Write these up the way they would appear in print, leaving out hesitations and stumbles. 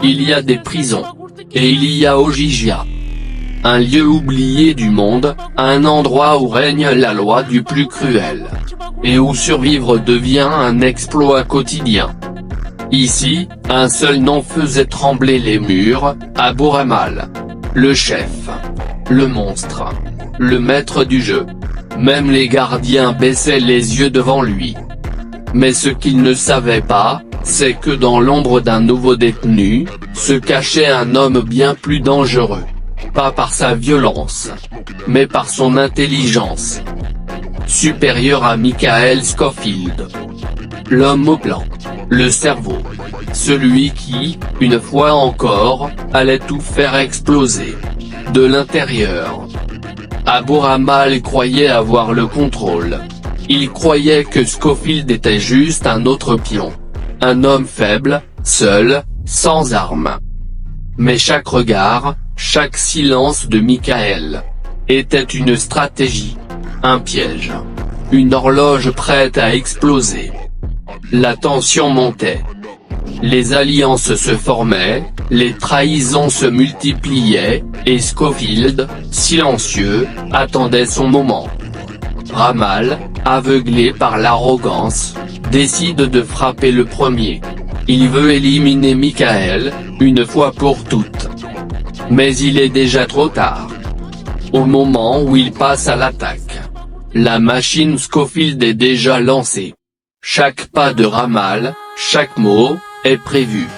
Il y a des prisons. Et il y a Ojijia. Un lieu oublié du monde, un endroit où règne la loi du plus cruel. Et où survivre devient un exploit quotidien. Ici, un seul nom faisait trembler les murs, Abu Ramal. Le chef. Le monstre. Le maître du jeu. Même les gardiens baissaient les yeux devant lui. Mais ce qu'ils ne savaient pas, c'est que dans l'ombre d'un nouveau détenu, se cachait un homme bien plus dangereux. Pas par sa violence, mais par son intelligence. Supérieur à Michael Scofield. L'homme au plan. Le cerveau. Celui qui, une fois encore, allait tout faire exploser. De l'intérieur. Abu Ramal croyait avoir le contrôle. Il croyait que Scofield était juste un autre pion. Un homme faible, seul, sans armes. Mais chaque regard, chaque silence de Michael était une stratégie. Un piège. Une horloge prête à exploser. La tension montait. Les alliances se formaient, les trahisons se multipliaient, et Scofield, silencieux, attendait son moment. Ramal, aveuglé par l'arrogance, décide de frapper le premier. Il veut éliminer Michael, une fois pour toutes. Mais il est déjà trop tard. Au moment où il passe à l'attaque, la machine Scofield est déjà lancée. Chaque pas de Ramal, chaque mot, est prévu.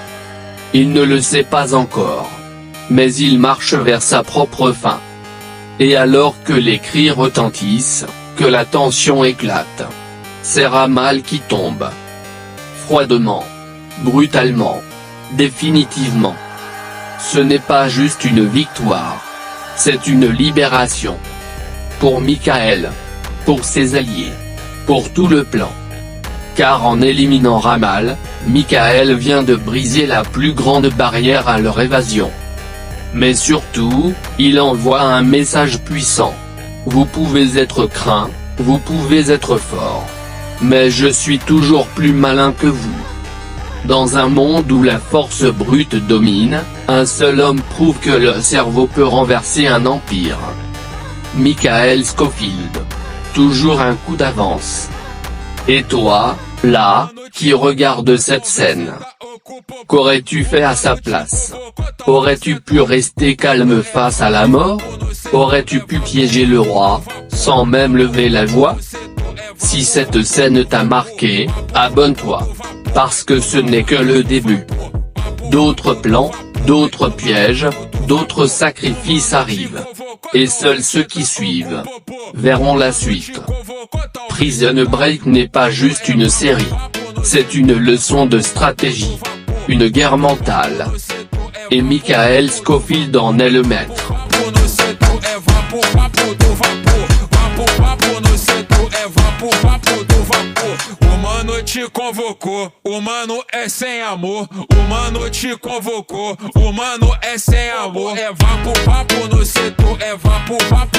Il ne le sait pas encore. Mais il marche vers sa propre fin. Et alors que les cris retentissent, que la tension éclate, c'est Ramal qui tombe. Froidement. Brutalement. Définitivement. Ce n'est pas juste une victoire. C'est une libération. Pour Michael. Pour ses alliés. Pour tout le plan. Car en éliminant Ramal, Michael vient de briser la plus grande barrière à leur évasion. Mais surtout, il envoie un message puissant. Vous pouvez être craint, vous pouvez être fort. Mais je suis toujours plus malin que vous. Dans un monde où la force brute domine, un seul homme prouve que le cerveau peut renverser un empire. Michael Scofield. Toujours un coup d'avance. Et toi, là, qui regarde cette scène? Qu'aurais-tu fait à sa place? Aurais-tu pu rester calme face à la mort? Aurais-tu pu piéger le roi, sans même lever la voix? Si cette scène t'a marqué, abonne-toi. Parce que ce n'est que le début. D'autres plans, d'autres pièges, d'autres sacrifices arrivent. Et seuls ceux qui suivent verront la suite. Prison Break n'est pas juste une série. C'est une leçon de stratégie. Une guerre mentale. Et Michael Scofield en est le maître. O mano te convocou, o mano é sem amor. O mano te convocou, o mano é sem amor. É vapo, vapo no setor, é vapo, vapo.